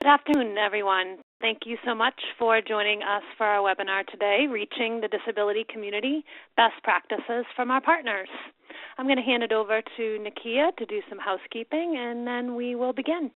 Good afternoon, everyone. Thank you so much for joining us for our webinar today, Reaching the Disability Community, Best Practices from Our Partners. I'm going to hand it over to Nakia to do some housekeeping, and then we will begin.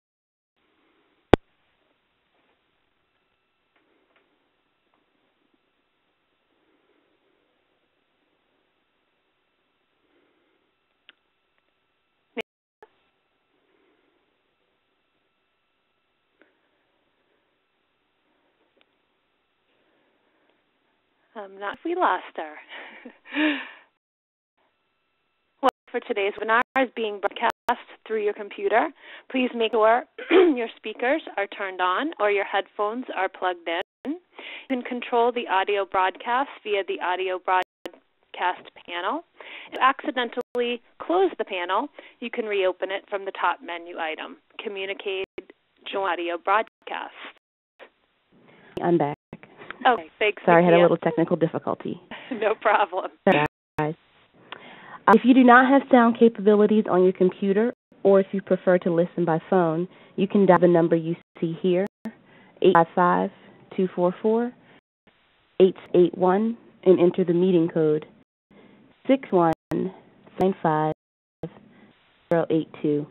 Not if we lost her. Well, for today's webinar is being broadcast through your computer. Please make sure your speakers are turned on or your headphones are plugged in. You can control the audio broadcast via the audio broadcast panel. If you accidentally close the panel, you can reopen it from the top menu item, Communicate, Join Audio Broadcast. I'm back. Okay, thanks. Sorry, I had a Nakia. little technical difficulty. No problem. Sorry, guys. If you do not have sound capabilities on your computer, or if you prefer to listen by phone, you can dial the number you see here, 855-244-8881, and enter the meeting code 6195082. You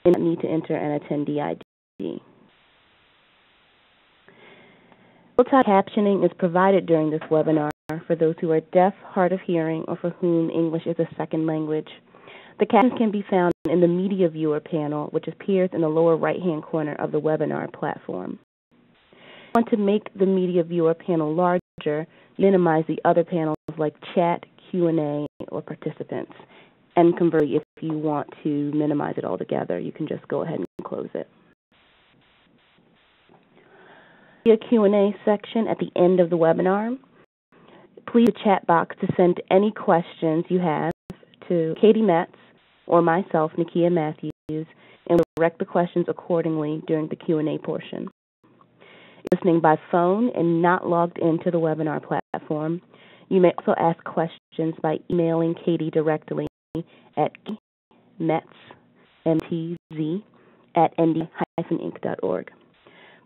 don't need to enter an attendee ID. Simultaneous captioning is provided during this webinar for those who are deaf, hard of hearing, or for whom English is a second language. The captions can be found in the Media Viewer panel, which appears in the lower right-hand corner of the webinar platform. If you want to make the Media Viewer panel larger, minimize the other panels like Chat, Q&A, or Participants. And conversely, if you want to minimize it altogether, you can just go ahead and close it. A Q&A section at the end of the webinar. Please use the chat box to send any questions you have to Katie Metz or myself, Nakia Matthews, and we'll direct the questions accordingly during the Q&A portion. If you're listening by phone and not logged into the webinar platform, you may also ask questions by emailing Katie directly at metzmtz@nd-inc.org.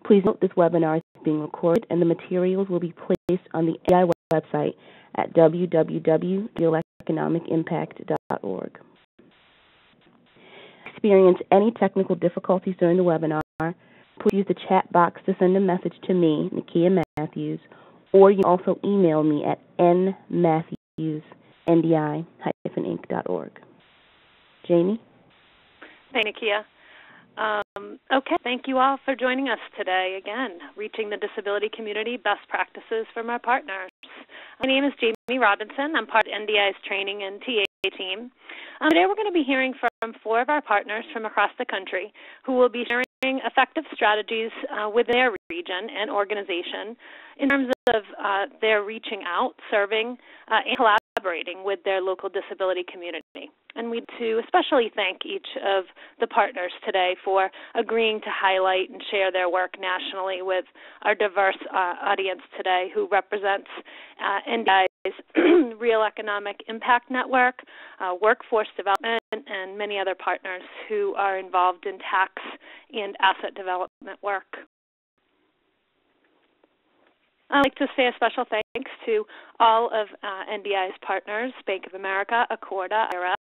Please note this webinar is being recorded and the materials will be placed on the REI website at www.realeconomicimpact.org. If you experience any technical difficulties during the webinar, please use the chat box to send a message to me, Nakia Matthews, or you can also email me at nmatthews@ndi-inc.org. Jamie? Thank you, Nakia. Okay, thank you all for joining us today. Again, Reaching the Disability Community, Best Practices from Our Partners. My name is Jamie Robinson. I'm part of NDI's training and TA team. Today we're going to be hearing from 4 of our partners from across the country who will be sharing effective strategies with their region and organization in terms of their reaching out, serving, and collaborating with their local disability community. And we'd to especially thank each of the partners today for agreeing to highlight and share their work nationally with our diverse audience today who represents NDI's Real Economic Impact Network, Workforce Development, and many other partners who are involved in tax and asset development work. I'd like to say a special thanks to all of NDI's partners, Bank of America, Accorda, IRS,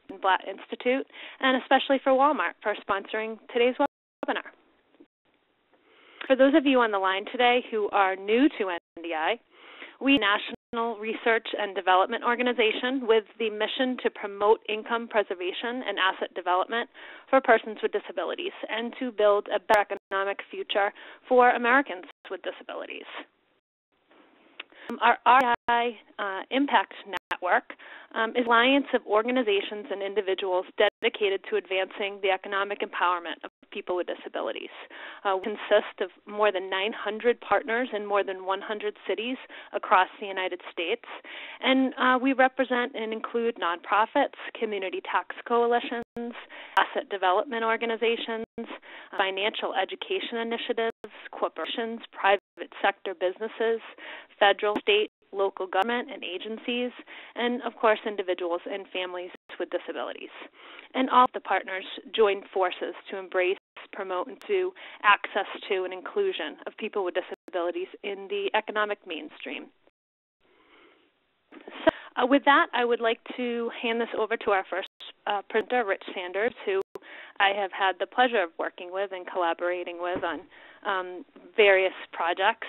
and Blatt Institute, and especially for Walmart for sponsoring today's webinar. For those of you on the line today who are new to NDI, we are a national research and development organization with the mission to promote income preservation and asset development for persons with disabilities and to build a better economic future for Americans with disabilities. Our REI Impact Network is an alliance of organizations and individuals dedicated to advancing the economic empowerment of people with disabilities. We consist of more than 900 partners in more than 100 cities across the United States, and we represent and include nonprofits, community tax coalitions, asset development organizations, financial education initiatives, corporations, private sector businesses, federal, state, local government and agencies, and of course individuals and families with disabilities. And all of the partners join forces to embrace promote into access to and inclusion of people with disabilities in the economic mainstream. So with that, I would like to hand this over to our first presenter, Rich Sanders, who I have had the pleasure of working with and collaborating with on various projects,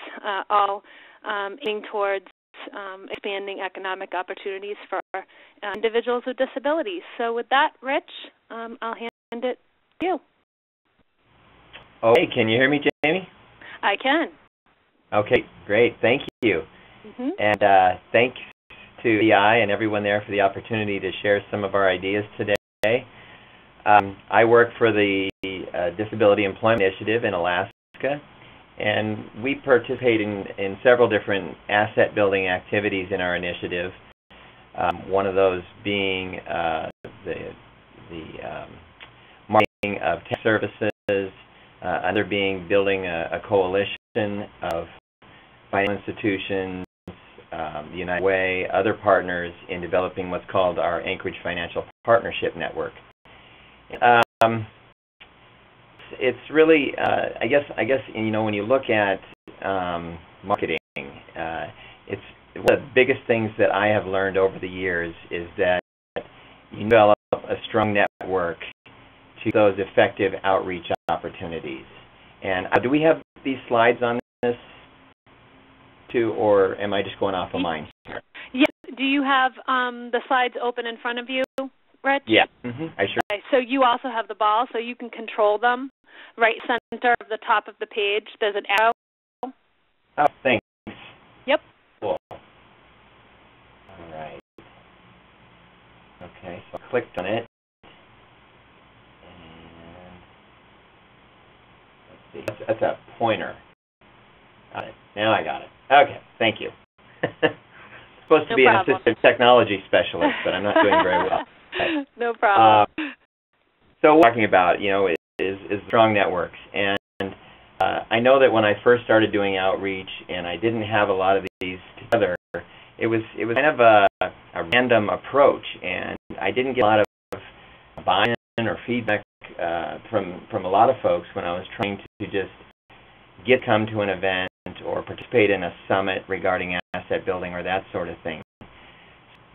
all aiming towards expanding economic opportunities for individuals with disabilities. So with that, Rich, I'll hand it to you. Okay, can you hear me, Jamie? I can. Okay, great. Thank you. And thanks to REI and everyone there for the opportunity to share some of our ideas today. I work for the Disability Employment Initiative in Alaska, and we participate in several different asset building activities in our initiative. One of those being the marketing of tech services, another being building a coalition of financial institutions, the United Way, other partners in developing what's called our Anchorage Financial Partnership Network. It's really, I guess, you know, when you look at marketing, it's one of the biggest things that I have learned over the years is that you develop a strong network to those effective outreach opportunities. And do we have these slides on this too, or am I just going off of mine? Yeah. Do you have the slides open in front of you, Rich? Yeah. I sure. Okay. So you also have the ball, so you can control them. Right center of the top of the page, there's an arrow. Oh, thanks. Yep. Cool. All right. Okay, so I clicked on it. And let's see. That's a pointer. Got it. Now I got it. Okay, thank you. Supposed to be an assistant technology specialist, but I'm not doing very well. Okay. No problem. So what we're talking about, you know, is strong networks. And I know that when I first started doing outreach and I didn't have a lot of these together, it was kind of a random approach, and I didn't get a lot of buy-in or feedback from a lot of folks when I was trying to just come to an event or participate in a summit regarding asset building or that sort of thing.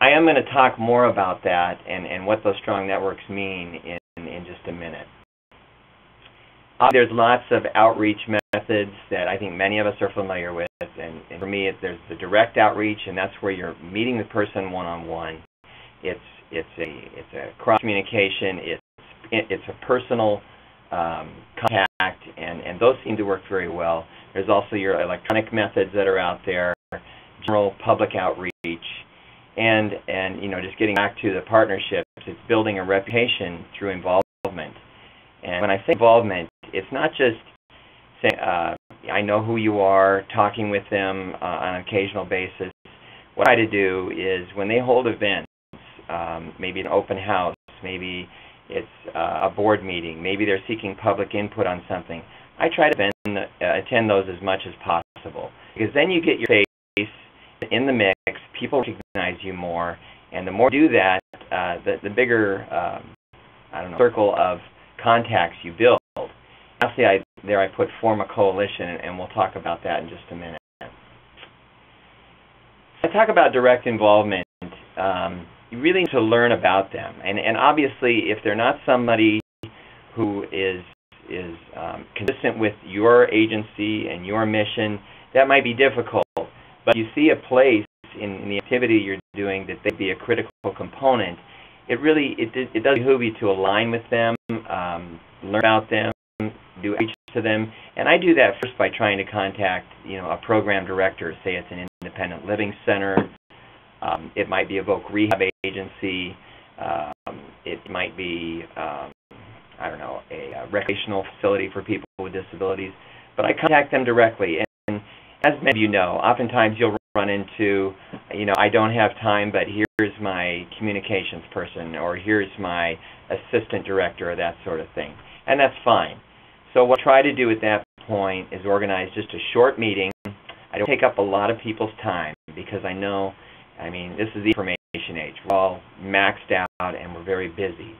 I am going to talk more about that and what those strong networks mean in just a minute. There's lots of outreach methods that I think many of us are familiar with, and for me, there's the direct outreach, and that's where you're meeting the person one-on-one. It's a cross communication. It's a personal contact, and those seem to work very well. There's also your electronic methods that are out there, general public outreach, and you know, just getting back to the partnerships. It's building a reputation through involvement. And when I say involvement, it's not just saying, I know who you are, talking with them on an occasional basis. What I try to do is when they hold events, maybe an open house, maybe it's a board meeting, maybe they're seeking public input on something, I try to attend those as much as possible. Because then you get your face in the mix, people recognize you more, and the more you do that, the bigger circle of contacts you build. Lastly, I put form a coalition, and we'll talk about that in just a minute. I talk about direct involvement. You really need to learn about them, and obviously, if they're not somebody who is consistent with your agency and your mission, that might be difficult. But you see a place in the activity you're doing that they'd be a critical component. It does behoove you to align with them, learn about them, do outreach to them, and I do that first by trying to contact, you know, a program director. Say it's an independent living center, it might be a voc rehab agency, it might be a recreational facility for people with disabilities. But I contact them directly, and as many of you know, oftentimes you'll run into, you know, I don't have time, but here's my communications person, or here's my assistant director, or that sort of thing, and that's fine. So what I try to do at that point is organize just a short meeting. I don't take up a lot of people's time because I know, this is the information age. We're all maxed out and we're very busy.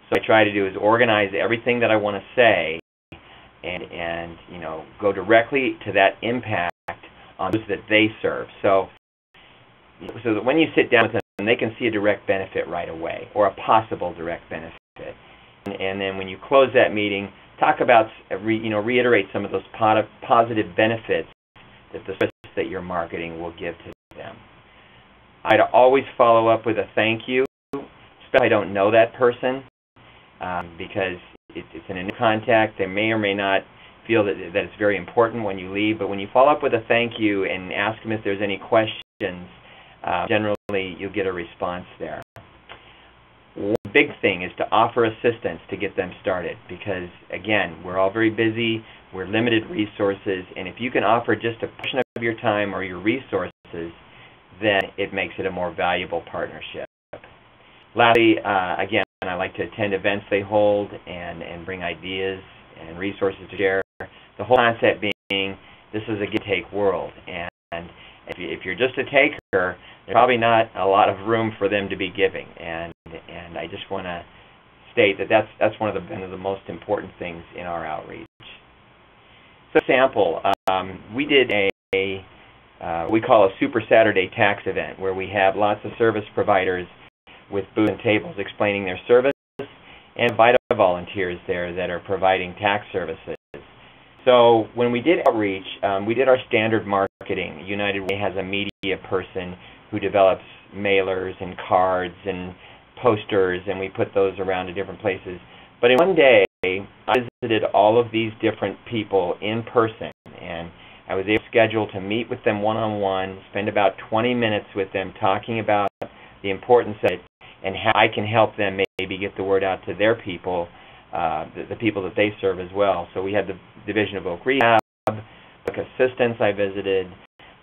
So what I try to do is organize everything that I want to say and go directly to that impact on those that they serve. So that when you sit down with them, they can see a direct benefit right away, or a possible direct benefit. And then when you close that meeting, talk about, reiterate some of those positive benefits that the service that you're marketing will give to them. I'd always follow up with a thank you, especially if I don't know that person, because it's an initial contact. They may or may not feel that it's very important when you leave, but when you follow up with a thank you and ask them if there's any questions, generally you'll get a response there. One big thing is to offer assistance to get them started, because again, we're all very busy, we're limited resources, and if you can offer just a portion of your time or your resources, then it makes it a more valuable partnership. Lastly, again, I like to attend events they hold and bring ideas and resources to share. The whole concept being this is a give-take world, and if you're just a taker, there's probably not a lot of room for them to be giving. And I just want to state that that's one of the most important things in our outreach. So, example, we did we call a Super Saturday tax event, where we have lots of service providers with booths and tables explaining their service, and VITA volunteers there that are providing tax services. So when we did outreach, we did our standard marketing. United Way has a media person who develops mailers and cards and posters, and we put those around to different places. But in one day, I visited all of these different people in person, and I was able to schedule to meet with them one-on-one, spend about 20 minutes with them talking about the importance of it and how I can help them maybe get the word out to their people, the people that they serve as well. So we had the Division of Oak Rehab, Public Assistance I visited,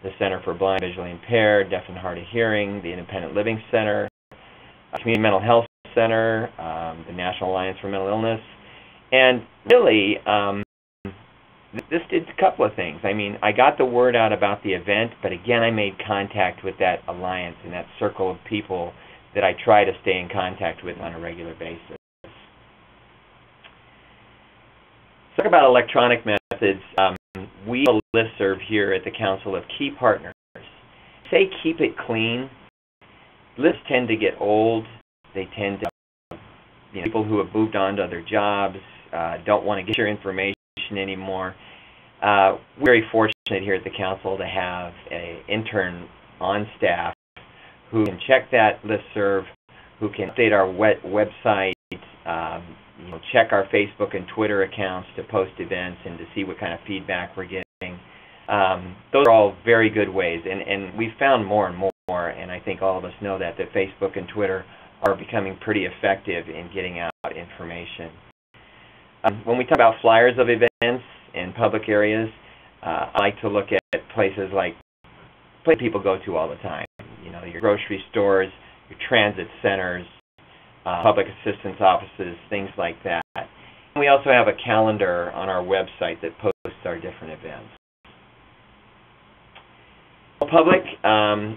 the Center for Blind, Visually Impaired, Deaf and Hard of Hearing, the Independent Living Center, Community Mental Health Center, the National Alliance for Mental Illness. And really, this did a couple of things. I mean, I got the word out about the event, but again, I made contact with that alliance and that circle of people that I try to stay in contact with on a regular basis. Talk about electronic methods. We have a listserv here at the Council of key partners. Say keep it clean. Lists tend to get old. They tend to, people who have moved on to other jobs, don't want to get your information anymore. We're very fortunate here at the Council to have an intern on staff who can check that listserv, who can update our website, check our Facebook and Twitter accounts to post events and to see what kind of feedback we're getting. Those are all very good ways, and we've found more and more, and I think all of us know that Facebook and Twitter are becoming pretty effective in getting out information. When we talk about flyers of events in public areas, I like to look at places like people go to all the time. Your grocery stores, your transit centers, public assistance offices, things like that. And we also have a calendar on our website that posts our different events. Public,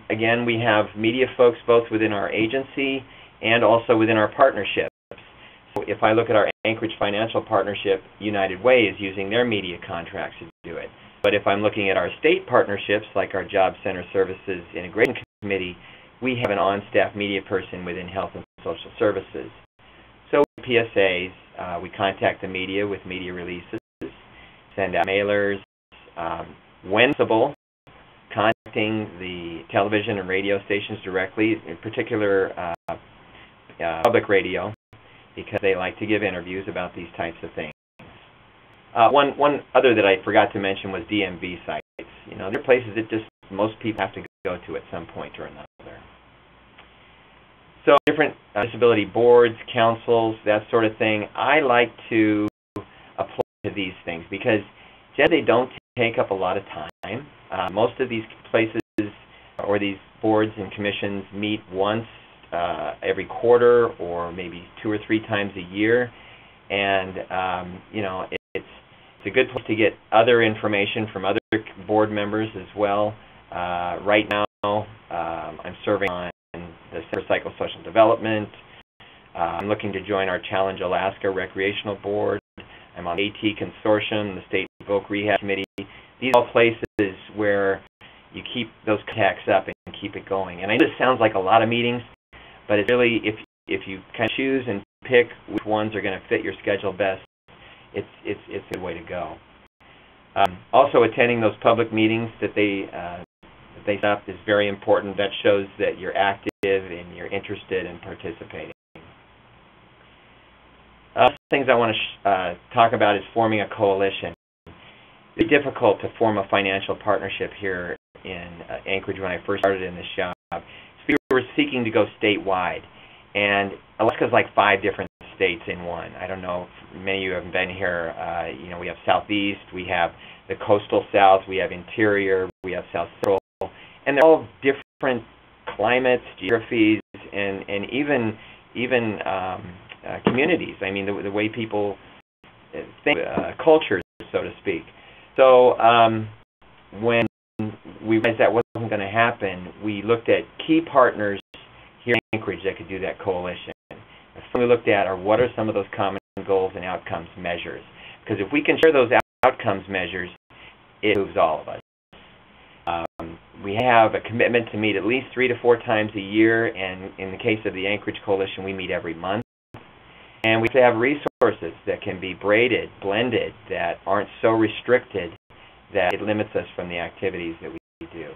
again, we have media folks both within our agency and also within our partnerships. So if I look at our Anchorage Financial Partnership, United Way is using their media contracts to do it. But if I'm looking at our state partnerships, like our Job Center Services Integration Committee, we have an on-staff media person within Health and Social Services. So PSAs, we contact the media with media releases, send out mailers, when possible, contacting the television and radio stations directly, in particular public radio, because they like to give interviews about these types of things. One other that I forgot to mention was DMV sites. They're places that just most people have to go to at some point or another. So different disability boards, councils, that sort of thing. I like to apply to these things because generally they don't take up a lot of time. Most of these places or these boards and commissions meet once every quarter or maybe 2 or 3 times a year, and it's a good place to get other information from other board members as well. Right now, I'm serving on the Center for Psychosocial Development. I'm looking to join our Challenge Alaska Recreational Board. I'm I'm on the AT Consortium, the State Voc Rehab Committee. These are all places where you keep those contacts up and keep it going. And I know this sounds like a lot of meetings, but it's really, if you kind of choose and pick which ones are going to fit your schedule best, it's a way to go. Also, attending those public meetings that they set up is very important. That shows that you're active and you're interested in participating. Things I want to talk about is forming a coalition. It's difficult to form a financial partnership here in Anchorage when I first started in this job. So we were seeking to go statewide, and Alaska's like 5 different states in one. I don't know if many of you haven't been here. We have Southeast, we have the coastal South, we have Interior, we have South Central, and they're all different climates, geographies, and even communities. I mean, the way people think, cultures, so to speak. So when we realized that wasn't going to happen, we looked at key partners here in Anchorage that could do that coalition. So we looked at what are some of those common goals and outcomes measures. Because if we can share those outcomes measures, it moves all of us. We have a commitment to meet at least 3 to 4 times a year, and in the case of the Anchorage Coalition, we meet every month. And we have to have resources that can be blended, that aren't so restricted that it limits us from the activities that we do.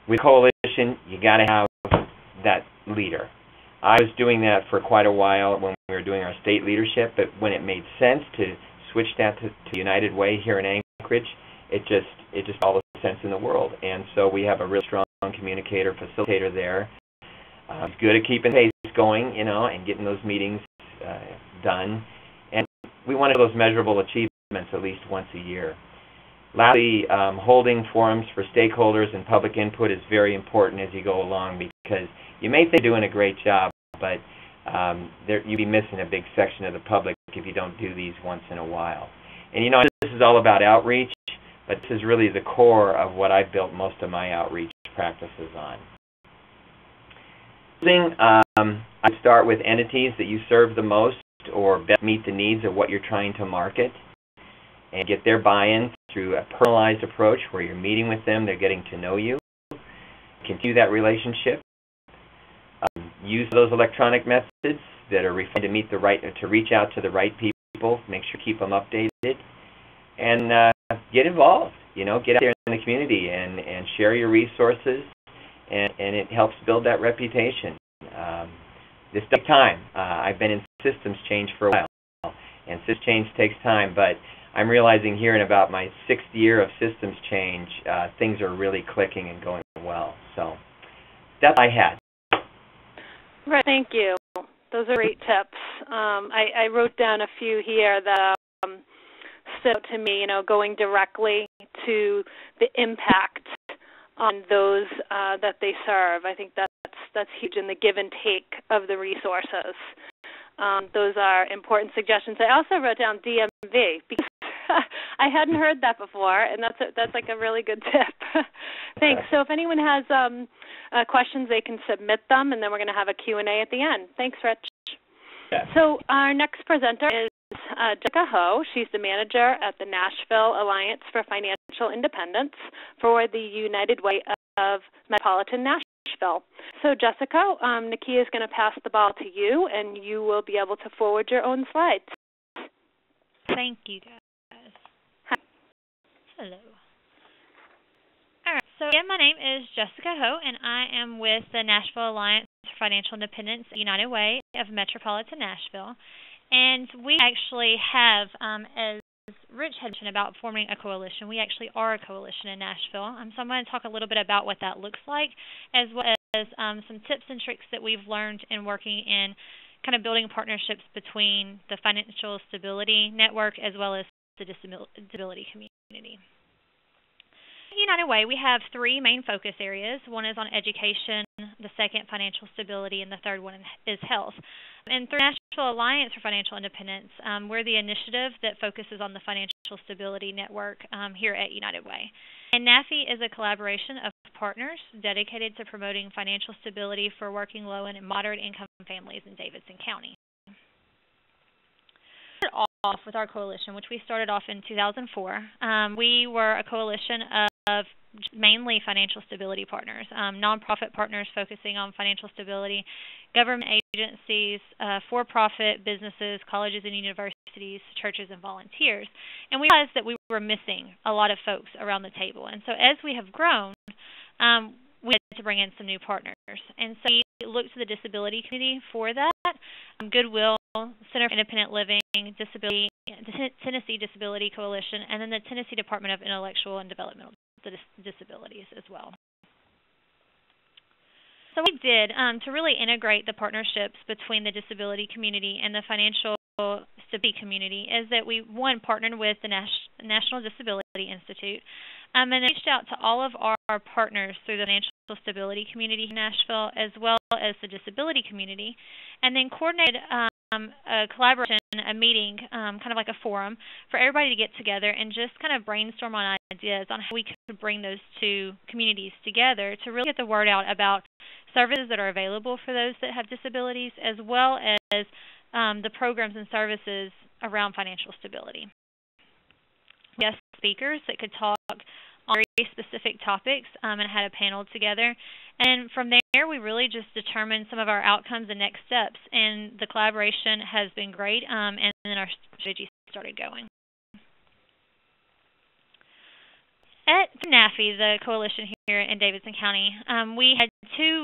With coalition, you got to have that leader. I was doing that for quite a while when we were doing our state leadership, but when it made sense to switch that to United Way here in Anchorage, it just all the sense in the world. And so we have a real strong communicator, facilitator there. He's good at keeping the pace going, and getting those meetings done. And we want to have those measurable achievements at least once a year. Lastly, holding forums for stakeholders and public input is very important as you go along, because you may think you're doing a great job, but you'd be missing a big section of the public if you don't do these once in a while. And this is all about outreach, but this is really the core of what I've built most of my outreach practices on. I start with entities that you serve the most or best meet the needs of what you're trying to market, and get their buy-in through a personalized approach where you're meeting with them, they're getting to know you. Continue that relationship. Use those electronic methods that are refined to reach out to the right people. Make sure you keep them updated, and get involved. Get out there in the community and share your resources, and it helps build that reputation. This takes time. I've been in systems change for a while, and systems change takes time, but I'm realizing here in about my 6th year of systems change, things are really clicking and going well. So that's what I had. Right, thank you. Those are great tips. I wrote down a few here that stood out to me, going directly to the impact on those that they serve. I think that's huge in the give and take of the resources. Those are important suggestions. I also wrote down DMV because I hadn't heard that before, and that's like a really good tip. Thanks. So if anyone has questions, they can submit them, and then we're going to have a Q&A at the end. Thanks, Rich. Yeah. So our next presenter is Jessica Ho. She's the manager at the Nashville Alliance for Financial Independence for the United Way of Metropolitan Nashville. So Jessica, Nakia is going to pass the ball to you, and you will be able to forward your own slides. Thank you, guys. Hi. Hello. All right. So again, my name is Jessica Ho, and I am with the Nashville Alliance for Financial Independence, United Way of Metropolitan Nashville. And we actually have, as Rich had mentioned about forming a coalition, we actually are a coalition in Nashville. So I'm going to talk a little bit about what that looks like, as well as some tips and tricks that we've learned in working in kind of building partnerships between the Financial Stability Network as well as the disability community. At United Way, we have 3 main focus areas. One is on education, the second financial stability, and the third one is health. And through Nashville Alliance for Financial Independence, we're the initiative that focuses on the Financial Stability Network here at United Way. And NAFI is a collaboration of partners dedicated to promoting financial stability for working low and moderate income families in Davidson County. off with our coalition, which we started off in 2004. We were a coalition of mainly financial stability partners, nonprofit partners focusing on financial stability, government agencies, for-profit businesses, colleges and universities, churches, and volunteers. And we realized that we were missing a lot of folks around the table. And so as we have grown, we had to bring in some new partners. And so we looked to the disability community for that. Goodwill, Center for Independent Living, Tennessee Disability Coalition, and then the Tennessee Department of Intellectual and Developmental Disabilities as well. So what we did to really integrate the partnerships between the disability community and the financial stability community is that we, one, partnered with the National Disability Institute and reached out to all of our partners through the financial stability community in Nashville as well as the disability community, and then coordinated a collaboration, a meeting, kind of like a forum for everybody to get together and just kind of brainstorm on ideas on how we could bring those two communities together to really get the word out about services that are available for those that have disabilities, as well as the programs and services around financial stability. We had speakers that could talk on very specific topics and had a panel together. And from there, we really just determined some of our outcomes and next steps. And the collaboration has been great, and then our strategy started going. At NAFI, the coalition here in Davidson County, we had two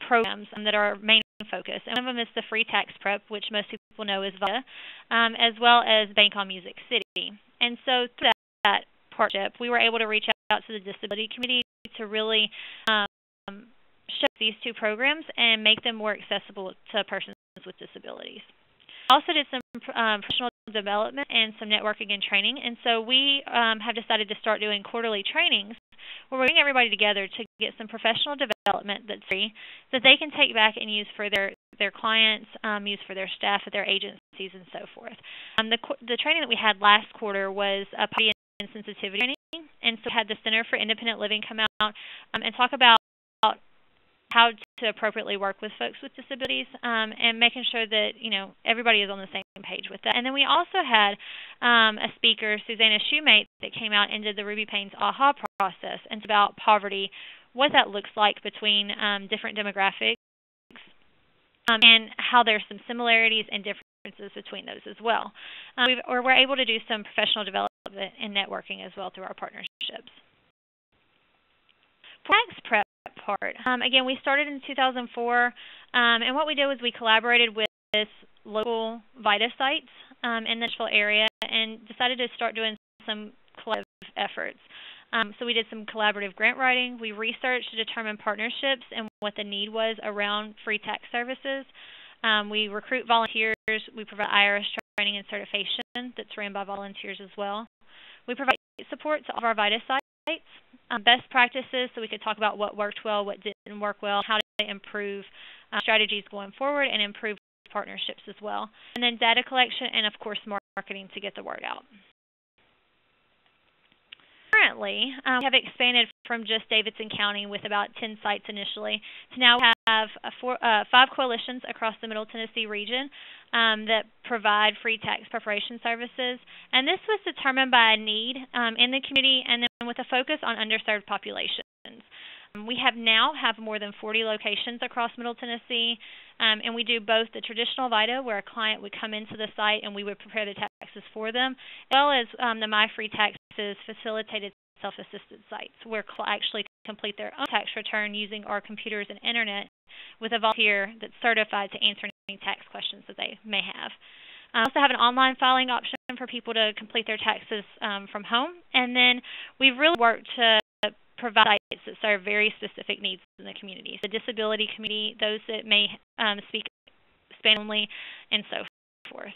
programs that are our main focus. And one of them is the free tax prep, which most people know is VITA, as well as Bank on Music City. And so through that partnership, we were able to reach out to the disability community to really show these two programs and make them more accessible to persons with disabilities. Also did some professional development and some networking and training, and so we have decided to start doing quarterly trainings where we bring everybody together to get some professional development that's free that they can take back and use for their clients, use for their staff at their agencies, and so forth. The training that we had last quarter was a poverty and sensitivity training, and so we had the Center for Independent Living come out and talk about how to appropriately work with folks with disabilities, and making sure that everybody is on the same page with that. And then we also had a speaker, Susanna Shoemate, that came out and did the Ruby Payne's AHA process, and it's about poverty, what that looks like between different demographics, and how there's some similarities and differences between those as well. We're able to do some professional development and networking as well through our partnerships. Tax prep part. Again, we started in 2004, and what we did was we collaborated with local VITA sites in the Nashville area and decided to start doing some collaborative efforts. So we did some collaborative grant writing. We researched to determine partnerships and what the need was around free tax services. We recruit volunteers. We provide IRS training and certification that's ran by volunteers as well. We provide support to all of our VITA sites. Best practices, so we could talk about what worked well, what didn't work well, how to improve strategies going forward, and improve partnerships as well. And then data collection and, of course, marketing to get the word out. Currently, we have expanded from just Davidson County with about 10 sites initially to now have 5 coalitions across the Middle Tennessee region that provide free tax preparation services. And this was determined by a need in the community and then with a focus on underserved populations. We now have more than 40 locations across Middle Tennessee, and we do both the traditional VITA, where a client would come into the site and we would prepare the taxes for them, as well as the My Free Taxes facilitated self-assisted sites, where actually complete their own tax return using our computers and internet with a volunteer that's certified to answer any tax questions that they may have. I also have an online filing option for people to complete their taxes from home, and then we've really worked to provide sites that serve very specific needs in the community. The disability community, those that may speak Spanish only, and so forth.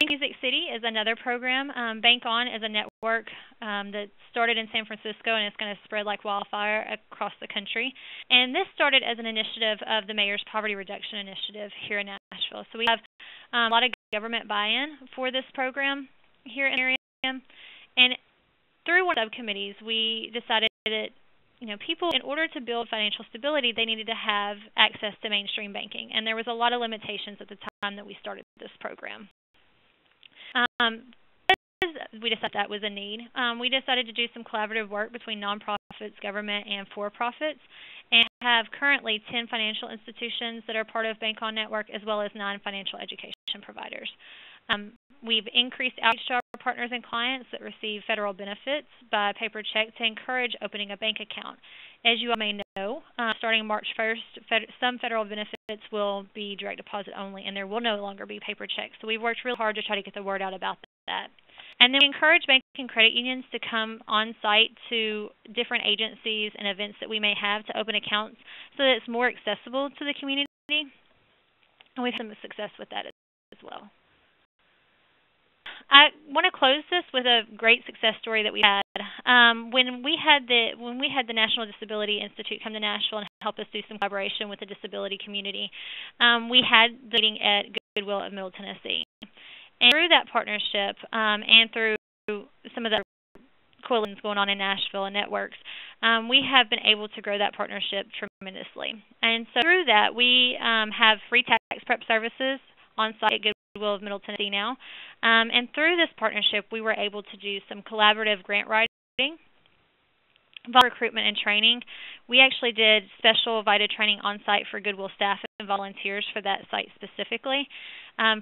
Music City is another program. Bank On is a network that started in San Francisco and it's going to spread like wildfire across the country. And this started as an initiative of the Mayor's Poverty Reduction Initiative here in Nashville. So we have a lot of government buy-in for this program here in the area. And through one of the subcommittees, we decided that people, in order to build financial stability, they needed to have access to mainstream banking, and there was a lot of limitations at the time that we started this program. We decided that was a need. We decided to do some collaborative work between nonprofits, government, and for-profits, and have currently 10 financial institutions that are part of Bank On Network, as well as 9 financial education providers. We've increased outreach to our partners and clients that receive federal benefits by paper check to encourage opening a bank account. As you all may know, starting March 1st, some federal benefits will be direct deposit only, and there will no longer be paper checks. So we've worked really hard to try to get the word out about that. And then we encourage bank and credit unions to come on site to different agencies and events that we may have to open accounts so that it's more accessible to the community. And we've had some success with that as well. I want to close this with a great success story that we had. When we had the National Disability Institute come to Nashville and help us do some collaboration with the disability community, we had the meeting at Goodwill of Middle Tennessee. And through that partnership and through some of the coalitions going on in Nashville and networks, we have been able to grow that partnership tremendously. And so through that, we have free tax prep services on site at Goodwill of Middle Tennessee now. And through this partnership, we were able to do some collaborative grant writing, recruitment and training. We actually did special VITA training on site for Goodwill staff and volunteers for that site specifically.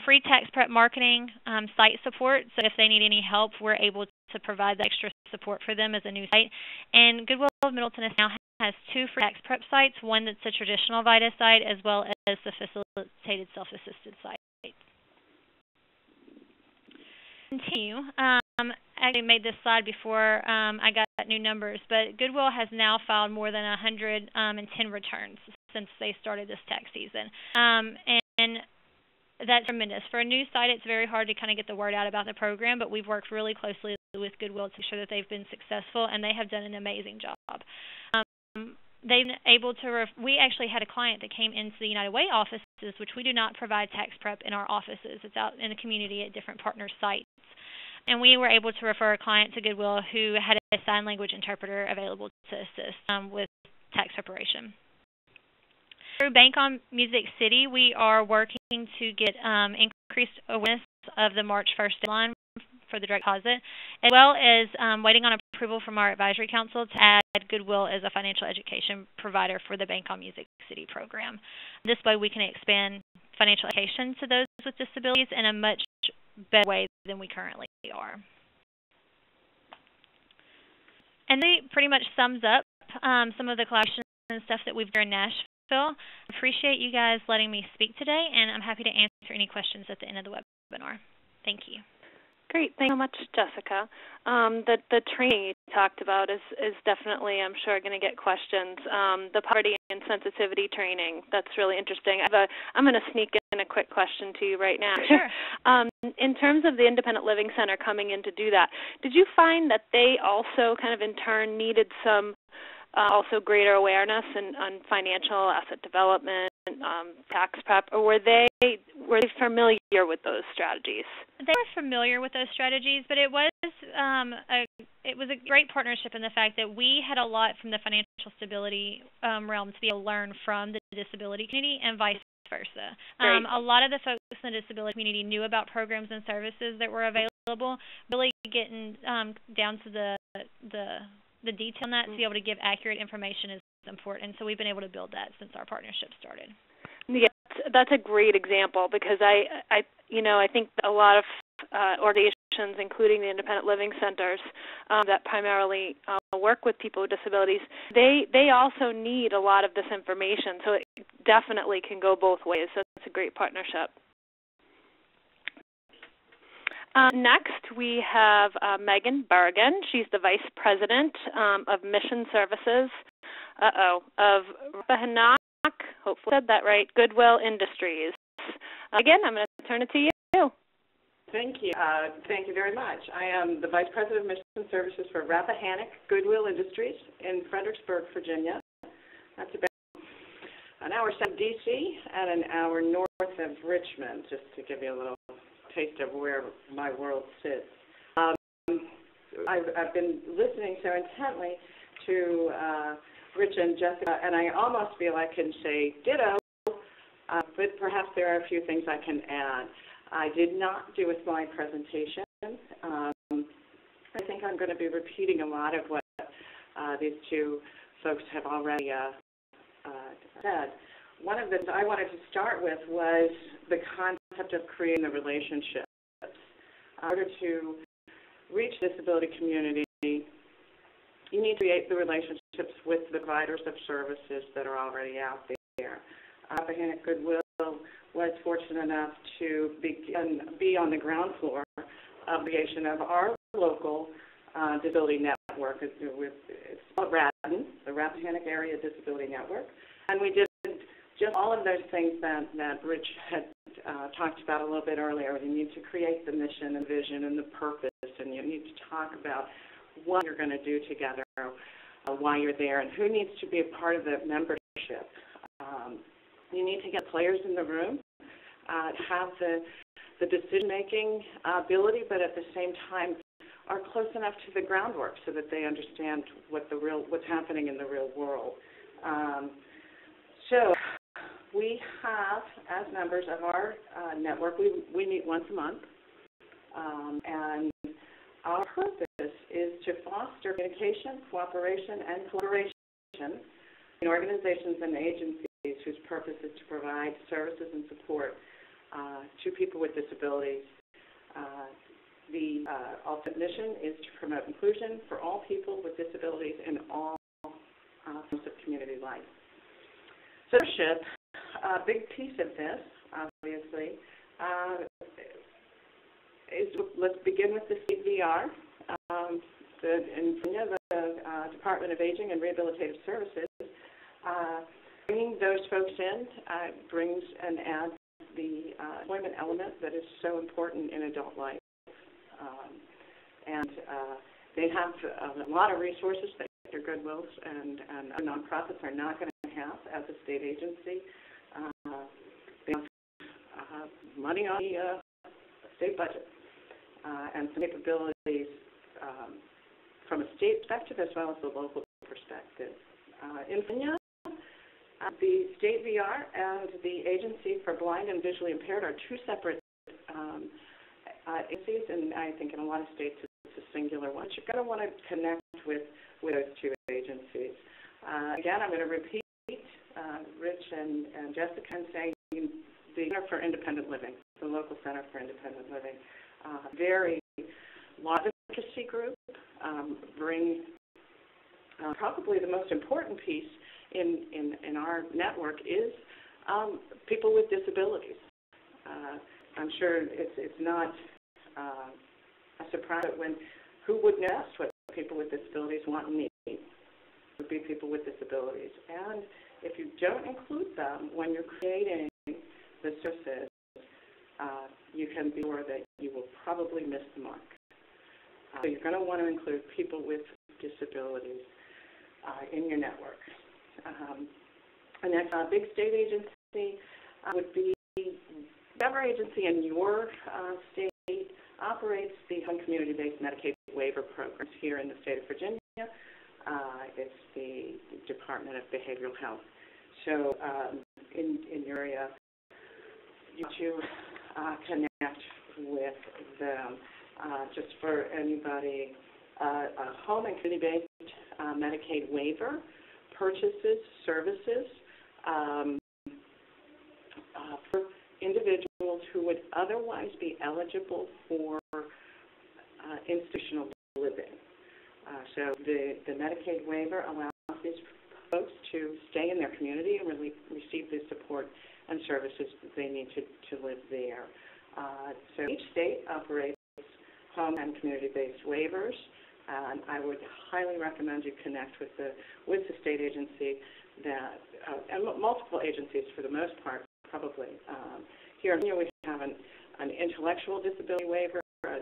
Free tax prep marketing, site support. So if they need any help, we're able to provide the extra support for them as a new site. And Goodwill of Middle Tennessee now has 2 free tax prep sites, one that's a traditional VITA site as well as the facilitated self-assisted site. Continue. I actually made this slide before I got new numbers, but Goodwill has now filed more than 110 returns since they started this tax season. And that's tremendous. For a new site, it's very hard to kind of get the word out about the program, but we've worked really closely with Goodwill to ensure that they've been successful, and they have done an amazing job. They've been able to, we actually had a client that came into the United Way offices, which we do not provide tax prep in our offices. It's out in the community at different partner sites. And we were able to refer a client to Goodwill who had a sign language interpreter available to assist with tax preparation. Through Bank on Music City, we are working to get increased awareness of the March 1st deadline for the direct deposit, as well as waiting on approval from our advisory council to add Goodwill as a financial education provider for the Bank on Music City program. This way we can expand financial education to those with disabilities in a much better way than we currently are. And that pretty much sums up some of the collaboration and stuff that we've done in Nashville. I appreciate you guys letting me speak today, and I'm happy to answer any questions at the end of the webinar. Thank you. Great. Thanks so much, Jessica. The training you talked about is definitely, I'm sure, going to get questions. The poverty and sensitivity training, that's really interesting. I'm going to sneak in a quick question to you right now. Sure. In terms of the Independent Living Center coming in to do that, did you find that they also kind of in turn needed some also greater awareness on financial asset development, tax prep, or were they familiar with those strategies? They were familiar with those strategies, but it was a great partnership in the fact that we had a lot from the financial stability realm to be able to learn from the disability community and vice versa. A lot of the folks in the disability community knew about programs and services that were available. Really getting down to the detail on that to be able to give accurate information is important. So we've been able to build that since our partnership started. Yeah, that's a great example because I think a lot of organizations, including the independent living centers that primarily work with people with disabilities, they also need a lot of this information. So it definitely can go both ways. So it's a great partnership. Next, we have Megan Bergen. She's the Vice President of Mission Services of Rappahannock, hopefully I said that right, Goodwill Industries. Again, I'm going to turn it to you. Thank you. Thank you very much. I am the Vice President of Mission Services for Rappahannock Goodwill Industries in Fredericksburg, Virginia. That's about an hour south of D.C. and an hour north of Richmond, just to give you a little taste of where my world sits. I've been listening so intently to Rich and Jessica, and I almost feel I can say ditto, but perhaps there are a few things I can add. I did not do a slide presentation. I think I'm going to be repeating a lot of what these two folks have already said. One of the things I wanted to start with was the concept of creating the relationships. In order to reach the disability community, you need to create the relationships with the providers of services that are already out there. Rappahannock Goodwill was fortunate enough to be on the ground floor of the creation of our local disability network. It's called RADN, the Rappahannock Area Disability Network, and we did just all of those things that Rich had talked about a little bit earlier. You need to create the mission and vision and the purpose, and you need to talk about what you're going to do together while you're there and who needs to be a part of the membership. You need to get players in the room, have the decision-making ability, but at the same time are close enough to the groundwork so that they understand what's happening in the real world. So we have, as members of our network, we meet once a month, and our purpose is to foster communication, cooperation, and collaboration in organizations and agencies whose purpose is to provide services and support to people with disabilities. The ultimate mission is to promote inclusion for all people with disabilities in all forms of community life. So leadership, a big piece of this, obviously, let's begin with the CVR. In Virginia, the Department of Aging and Rehabilitative Services, bringing those folks in brings and adds the employment element that is so important in adult life. And they have a lot of resources that their Goodwills and other nonprofits are not going to have as a state agency. They have money on the state budget and some capabilities from a state perspective as well as the local perspective. In Virginia, the state VR and the Agency for Blind and Visually Impaired are two separate agencies, and I think in a lot of states it's a singular one. You're going to want to connect with those two agencies. Again, I'm going to repeat Rich and Jessica and saying the Center for Independent Living, the local Center for Independent Living, very large advocacy group, bring probably the most important piece in our network is people with disabilities. I'm sure it's not a surprise when who wouldn't ask what people with disabilities want and need would be people with disabilities. And if you don't include them when you're creating the services, you can be sure that you will probably miss the mark. So you're going to want to include people with disabilities in your network. The next big state agency would be whatever agency in your state operates the home community-based Medicaid waiver programs here in the state of Virginia. It's the Department of Behavioral Health. So in your area, you to connect with them. Just for anybody, a home and community-based Medicaid waiver purchases services for individuals who would otherwise be eligible for institutional living. So the Medicaid waiver allows these folks to stay in their community and really receive the support and services that they need to live there. So each state operates home and community-based waivers, and I would highly recommend you connect with the state agency that, and multiple agencies for the most part, probably. Here in Virginia, we have an intellectual disability waiver, a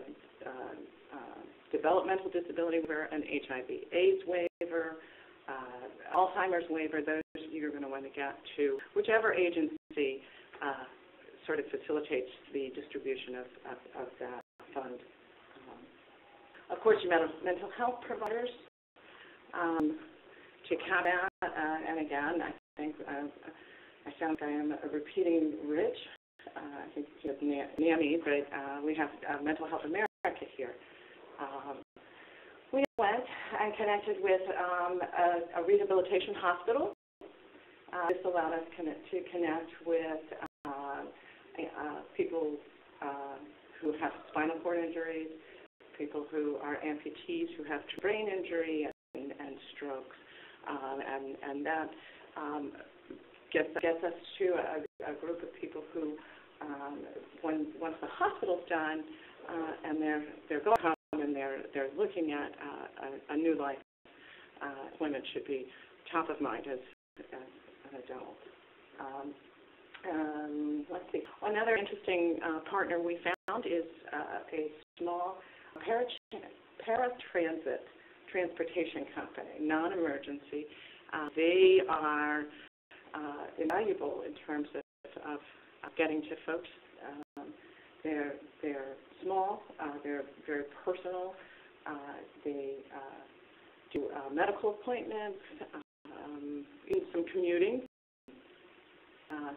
developmental disability waiver, an HIV/AIDS waiver, Alzheimer's waiver. Those you're going to want to get to whichever agency sort of facilitates the distribution of that fund. Of course, your mental health providers, combat, and again, I think I sound like I am repeating Rich. I think he has NAMI, but we have Mental Health America here. We went and connected with a rehabilitation hospital. This allowed us to connect with people who have spinal cord injuries, people who are amputees who have brain injury and strokes, and that gets us to a group of people who, once the hospital's done and they're going home and they're looking at a new life, employment should be top of mind as an adult. Let's see. Another interesting partner we found is a small paratransit transportation company, non-emergency. They are invaluable in terms of getting to folks. They're small. They're very personal. They do medical appointments, even some commuting,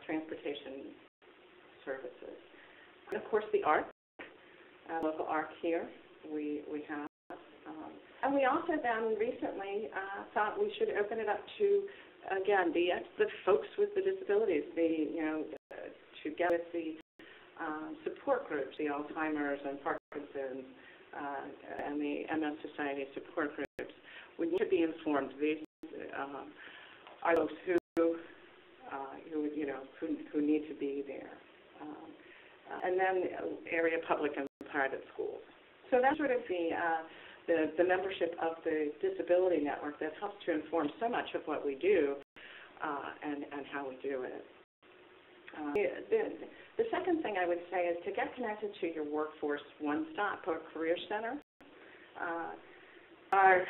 transportation services. And of course, the ARC, local ARC here, we have. And we also then recently thought we should open it up to, again, the folks with the disabilities, to get with the support groups, the Alzheimer's and Parkinson's and the MS Society support groups. We need to be informed. These are folks who need to be there. And then area public and private schools. So that's sort of the membership of the Disability Network that helps to inform so much of what we do and how we do it. The second thing I would say is to get connected to your workforce one-stop or career center. Our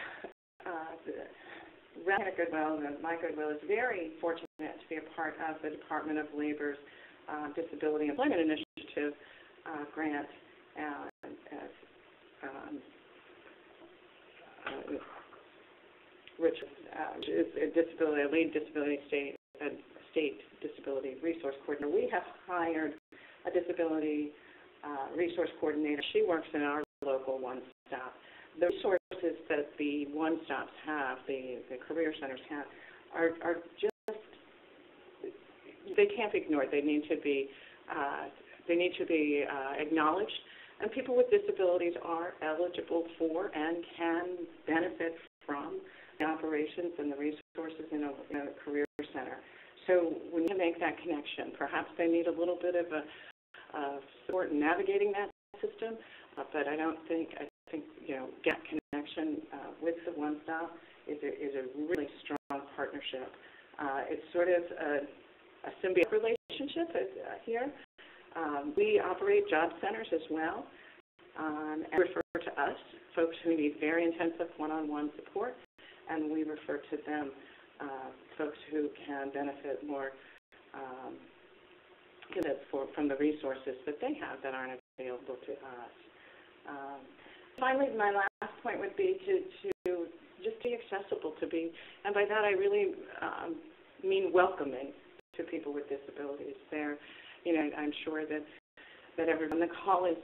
Goodwill, my Goodwill, is very fortunate to be a part of the Department of Labor's Disability Employment Initiative grant. Which is a lead disability state disability resource coordinator. We have hired a disability resource coordinator. She works in our local one-stop. The resources that the one-stops have, the career centers have, are just, they can't be ignored. They need to be acknowledged. And people with disabilities are eligible for and can benefit from the operations and the resources in a career center. So we need to make that connection. Perhaps they need a little bit of support in navigating that system, but I think get connection with the One Stop is a really strong partnership. It's sort of a symbiotic relationship here. We operate job centers as well, and refer to us, folks who need very intensive one-on-one support, and we refer to them, folks who can benefit more from the resources that they have that aren't available to us. Finally, my last point would be to just be accessible, and by that I really mean welcoming to people with disabilities. I'm sure that everyone on the call is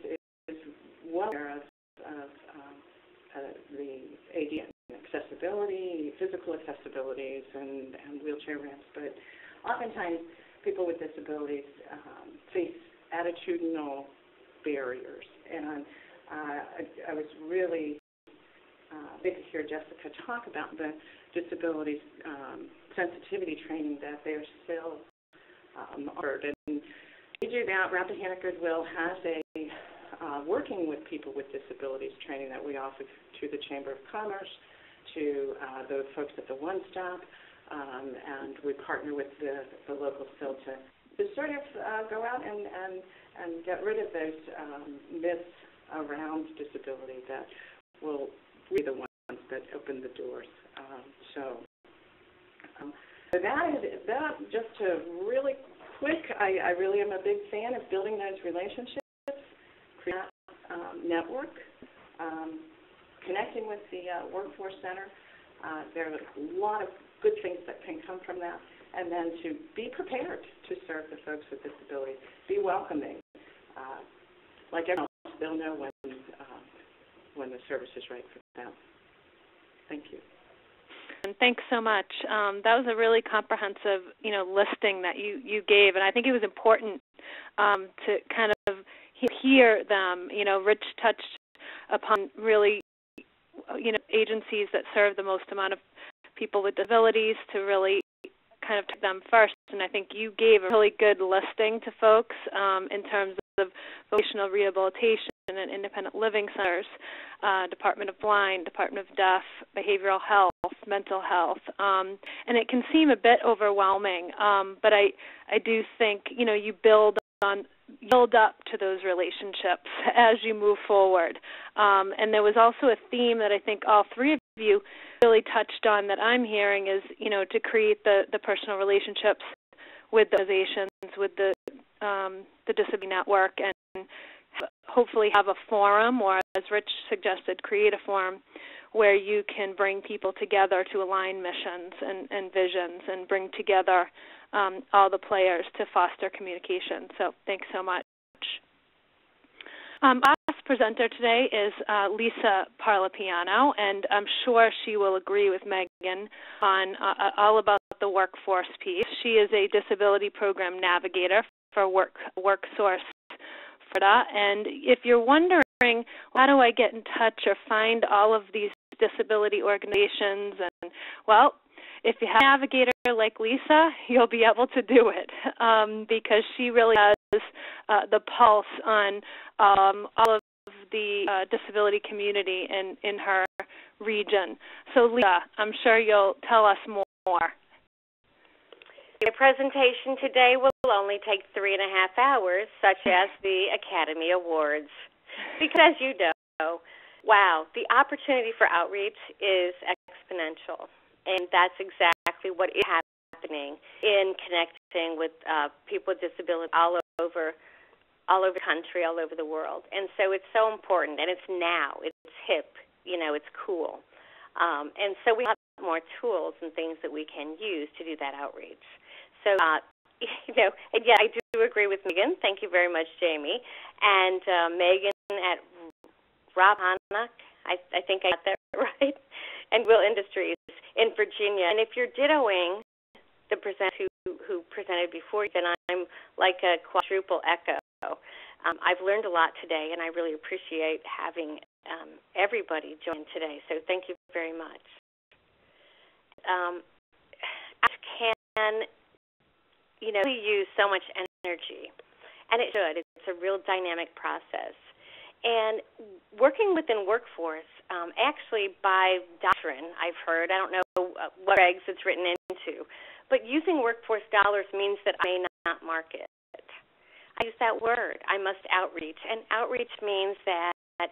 well aware of the AD accessibility, physical accessibilities, and wheelchair ramps, but oftentimes people with disabilities face attitudinal barriers. And I was really big to hear Jessica talk about the disabilities sensitivity training that they're still offered. And we do that. Rappahannock Goodwill has a working with people with disabilities training that we offer to the Chamber of Commerce, to the folks at the One Stop, and we partner with the local still to sort of go out and get rid of those myths around disability that will be the ones that open the doors. So that just to really quick, I really am a big fan of building those relationships, creating a network, connecting with the Workforce Center. There are a lot of good things that can come from that, and then to be prepared to serve the folks with disabilities. Be welcoming. Like everyone else, they'll know when the service is right for them. Thank you. And thanks so much. That was a really comprehensive, listing that you gave, and I think it was important to kind of hear them. Rich touched upon really, agencies that serve the most amount of people with disabilities to really kind of take them first. And I think you gave a really good listing to folks in terms of vocational rehabilitation and independent living centers, Department of Blind, Department of Deaf, behavioral health, mental health, and it can seem a bit overwhelming, but I do think you build up to those relationships as you move forward. And there was also a theme that I think all three of you really touched on that I'm hearing is to create the personal relationships with the organizations, with the Disability Network, and hopefully have a forum, or as Rich suggested, create a forum where you can bring people together to align missions and visions and bring together all the players to foster communication. So thanks so much. Our last presenter today is Lisa Parlapiano, and I'm sure she will agree with Megan on all about the workforce piece. She is a disability program navigator for WorkSource Florida, and if you're wondering how do I get in touch or find all of these disability organizations, and well, if you have a navigator like Lisa, you'll be able to do it because she really has the pulse on all of the disability community in her region. So Lisa, I'm sure you'll tell us more. The presentation today will only take 3.5 hours, such as the Academy Awards. Because as you know, wow, the opportunity for outreach is exponential. And that's exactly what is happening in connecting with people with disabilities all over the country, all over the world. And so it's so important, and it's now. It's hip. It's cool. And so we have more tools and things that we can use to do that outreach. So, and yeah, I do agree with Megan. Thank you very much, Jamie. And Megan at Rappahannock, I think I got that right, and Goodwill Industries in Virginia. And if you're dittoing the presenter who presented before, then I'm like a quadruple echo. I've learned a lot today, and I really appreciate having everybody join today. So thank you very much. I can, we use so much energy, and it should. It's a real dynamic process. And working within workforce, actually by doctrine, I've heard, I don't know what regs it's written into, but using workforce dollars means that I may not market. I use that word. I must outreach. And outreach means that I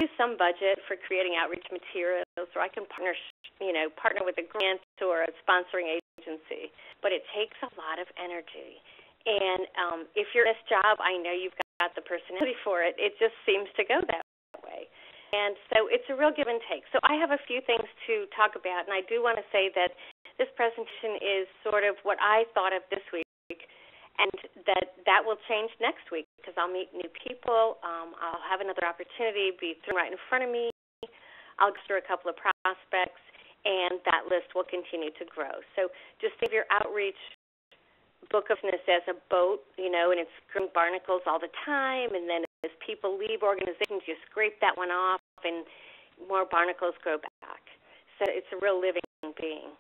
use some budget for creating outreach materials, or I can partner with a grant or a sponsoring agency. But it takes a lot of energy. And if you're in this job, I know you've got the personality for it. It just seems to go that way. And so it's a real give and take. So I have a few things to talk about, and I do want to say that this presentation is sort of what I thought of this week, and that will change next week because I'll meet new people. I'll have another opportunity be thrown right in front of me. I'll go through a couple of prospects, and that list will continue to grow. So just think of your outreach book of business as a boat, and it's growing barnacles all the time, and then as people leave organizations, you scrape that one off, and more barnacles grow back. So it's a real living being.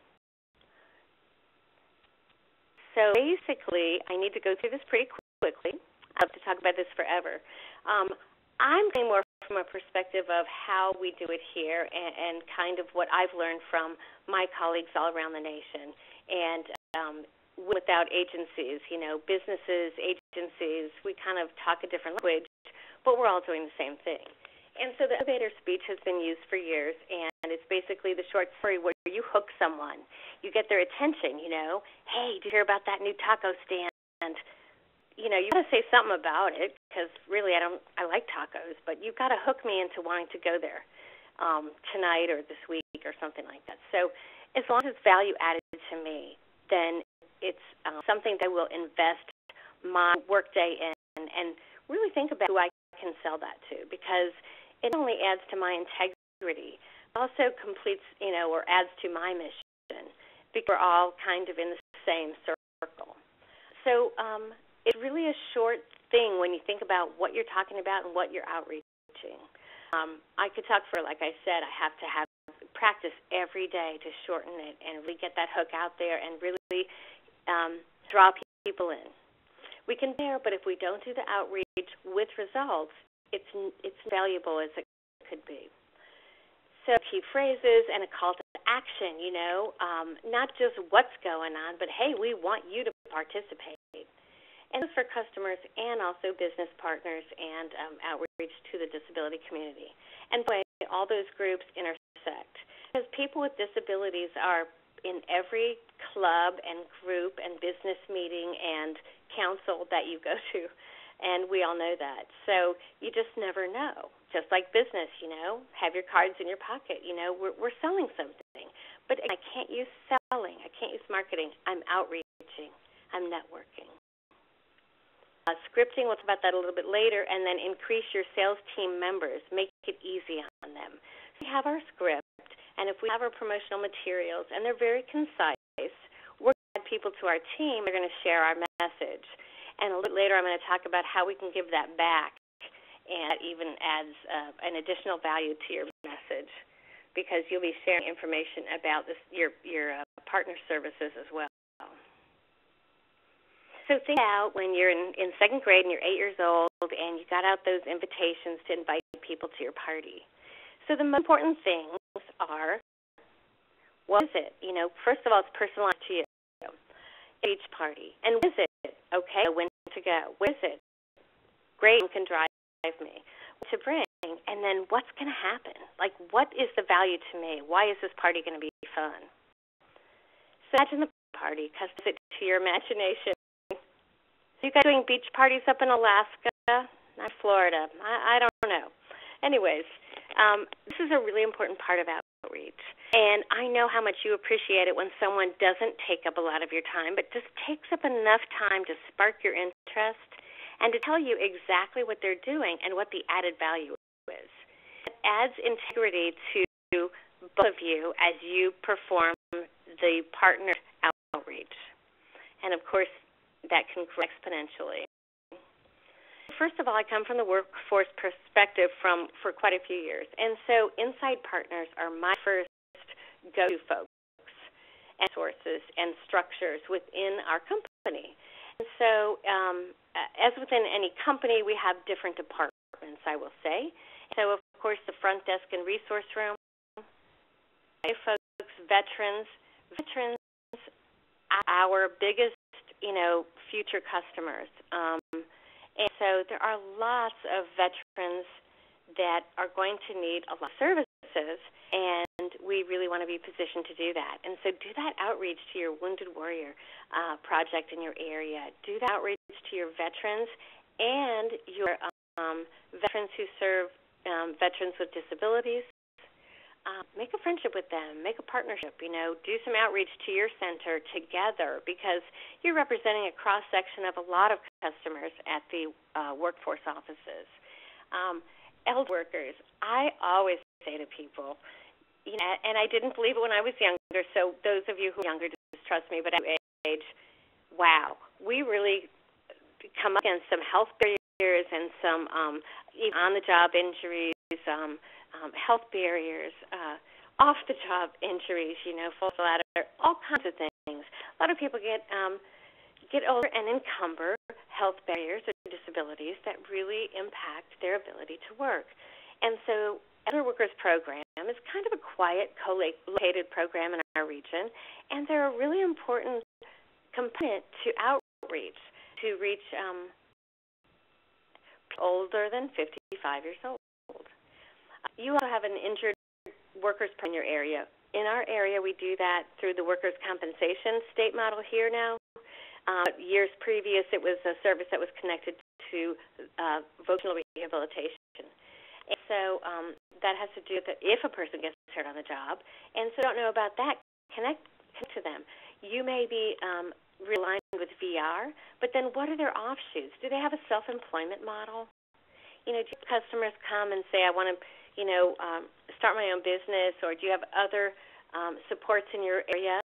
So basically, I need to go through this pretty quickly. I have to talk about this forever. I'm saying more from a perspective of how we do it here and kind of what I've learned from my colleagues all around the nation. And without agencies, businesses, agencies, we kind of talk a different language, but we're all doing the same thing. And so the elevator speech has been used for years, and it's basically the short story where you hook someone. You get their attention, Hey, did you hear about that new taco stand? You got to say something about it because really I like tacos, but you've got to hook me into wanting to go there. tonight or this week or something like that. So as long as it's value added to me, then it's something that I will invest my workday in and really think about who I can sell that to, because it not only adds to my integrity, it also completes, or adds to my mission, because we're all kind of in the same circle. So it's really a short thing when you think about what you're talking about and what you're outreaching. I could talk for, like I said, I have to have practice every day to shorten it and really get that hook out there and really draw people in. We can bear, but if we don't do the outreach with results, it's valuable as it could be. So key phrases and a call to action, not just what's going on, but, hey, we want you to participate. And for customers and also business partners and outreach to the disability community. And by the way, all those groups intersect, because people with disabilities are in every club and group and business meeting and council that you go to, and we all know that. So you just never know. Just like business, have your cards in your pocket. We're selling something. But I can't use selling. I can't use marketing. I'm outreaching. I'm networking. Scripting, we'll talk about that a little bit later, and then increase your sales team members. Make it easy on them. So we have our script, and if we have our promotional materials, and they're very concise, we're going to add people to our team. They're going to share our message. And a little later, I'm going to talk about how we can give that back, and that even adds an additional value to your message, because you'll be sharing information about your partner services as well. So think about when you're in second grade and you're 8 years old and you got out those invitations to invite people to your party. So the most important things are, what is it? First of all, it's personalized to you, each party. And what is it? Okay, when to go. What is it? Great, can drive me. What to bring? And then what's going to happen? Like, what is the value to me? Why is this party going to be fun? So imagine the party, customize it to your imagination. So you guys doing beach parties up in Alaska, not Florida? I don't know. Anyways, this is a really important part of outreach. And I know how much you appreciate it when someone doesn't take up a lot of your time, but just takes up enough time to spark your interest and to tell you exactly what they're doing and what the added value is. It adds integrity to both of you as you perform the partner outreach. And, of course, that can grow exponentially. First of all, I come from the workforce perspective for quite a few years. And so inside partners are my first go-to folks and sources and structures within our company. And so as within any company, we have different departments, I will say. So, of course, the front desk and resource room, folks, veterans, our biggest future customers. And so there are lots of veterans that are going to need a lot of services, and we really want to be positioned to do that. And so do that outreach to your Wounded Warrior project in your area. Do that outreach to your veterans and your veterans who serve veterans with disabilities. Make a friendship with them. Make a partnership. Do some outreach to your center together, because you're representing a cross-section of a lot of customers at the workforce offices. Elder workers, I always say to people, and I didn't believe it when I was younger, so those of you who are younger, just trust me, but at my age, wow, we really come up against some health barriers and some even on-the-job injuries, health barriers, off-the-job injuries, fall ladder, all kinds of things. A lot of people get older and encumber health barriers or disabilities that really impact their ability to work. And so Elder Workers Program is kind of a quiet, co-located program in our region, and they're a really important component to outreach, to reach older than 55 years old. You also have an injured workers in your area. In our area, we do that through the workers' compensation state model here now. Years previous, it was a service that was connected to vocational rehabilitation. And so that has to do with if a person gets hurt on the job, and so don't know about that, connect to them. You may be realigned with VR, but then what are their offshoots? Do they have a self-employment model? Do customers come and say, I want to, start my own business, or do you have other supports in your area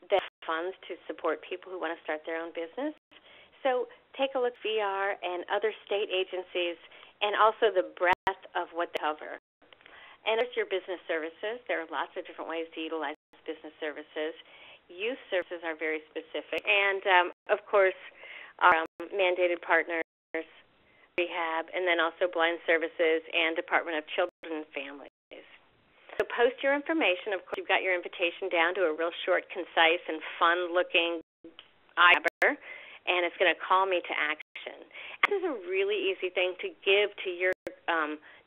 that have funds to support people who want to start their own business? So take a look at VR and other state agencies, and also the breadth of what they cover. And there's your business services. There are lots of different ways to utilize business services. Youth services are very specific. And, of course, our mandated partners, rehab, and then also blind services and Department of Children and Families. So post your information. Of course, you've got your invitation down to a real short, concise, and fun-looking eye-grabber, and it's going to call me to action. This is a really easy thing to give to your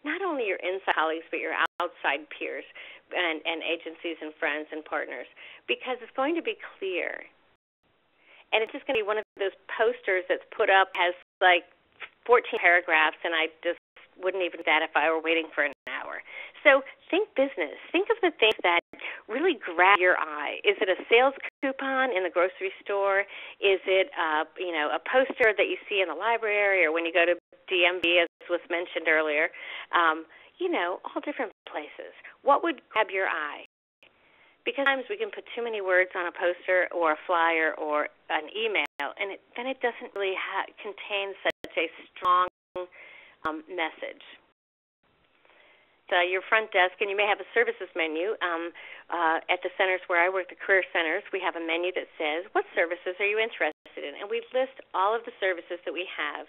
not only your inside colleagues, but your outside peers and agencies and friends and partners, because it's going to be clear. And it's just going to be one of those posters that's put up, has like 14 paragraphs, and I just wouldn't even do that if I were waiting for an hour. So think business. Think of the things that really grab your eye. Is it a sales coupon in the grocery store? Is it a poster that you see in the library or when you go to DMV, as was mentioned earlier? All different places. What would grab your eye? Because sometimes we can put too many words on a poster or a flyer or an email, and then it doesn't really contain such a strong message. So your front desk, and you may have a services menu. At the centers where I work, the career centers, we have a menu that says, what services are you interested in? And we list all of the services that we have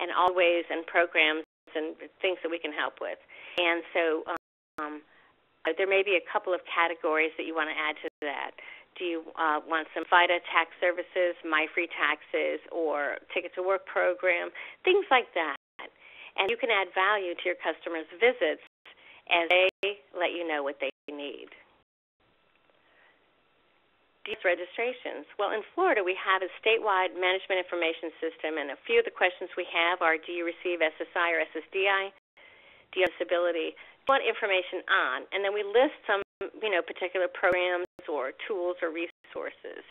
and all ways and programs and things that we can help with. And so there may be a couple of categories that you want to add to that. Do you want some FIDA tax services, My Free Taxes, or Ticket to Work program, things like that. And you can add value to your customers' visits as they let you know what they need. These registrations. Well, in Florida, we have a statewide management information system, and a few of the questions we have are, do you receive SSI or SSDI? Do you have disability? Want information on, and then we list some, particular programs or tools or resources.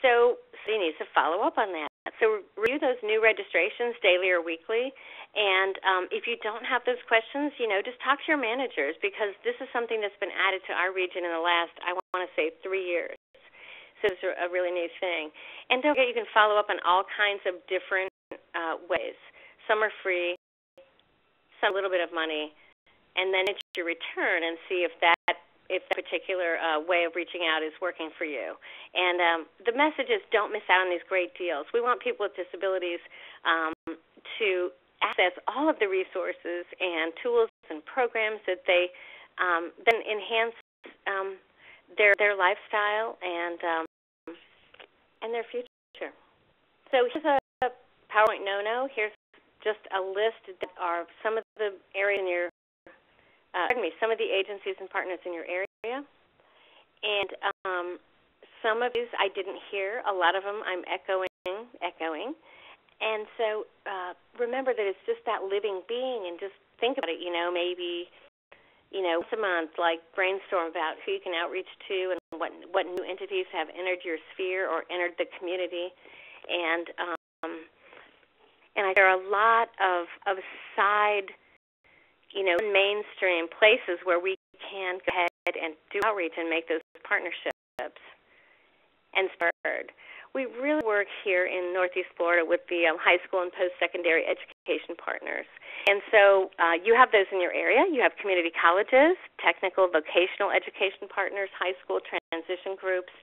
So you need to follow up on that. So review those new registrations daily or weekly, and if you don't have those questions, just talk to your managers, because this is something that's been added to our region in the last, I want to say, 3 years. So it's a really new thing. And don't forget, you can follow up on all kinds of different ways. Some are free, some a little bit of money, and then it's your return and see if that particular way of reaching out is working for you. And the message is, don't miss out on these great deals. We want people with disabilities to access all of the resources and tools and programs that they then enhance their lifestyle and their future. So here's a PowerPoint no-no. Here's just a list that are some of the areas in your some of the agencies and partners in your area. And some of these I didn't hear. A lot of them I'm echoing. And so remember that it's just that living being, and just think about it, maybe, once a month, like brainstorm about who you can outreach to and what new entities have entered your sphere or entered the community. And there are a lot of side, mainstream places where we can go ahead and do outreach and make those partnerships and spurred. We really work here in Northeast Florida with the high school and post-secondary education partners. And so you have those in your area. You have community colleges, technical, vocational education partners, high school transition groups,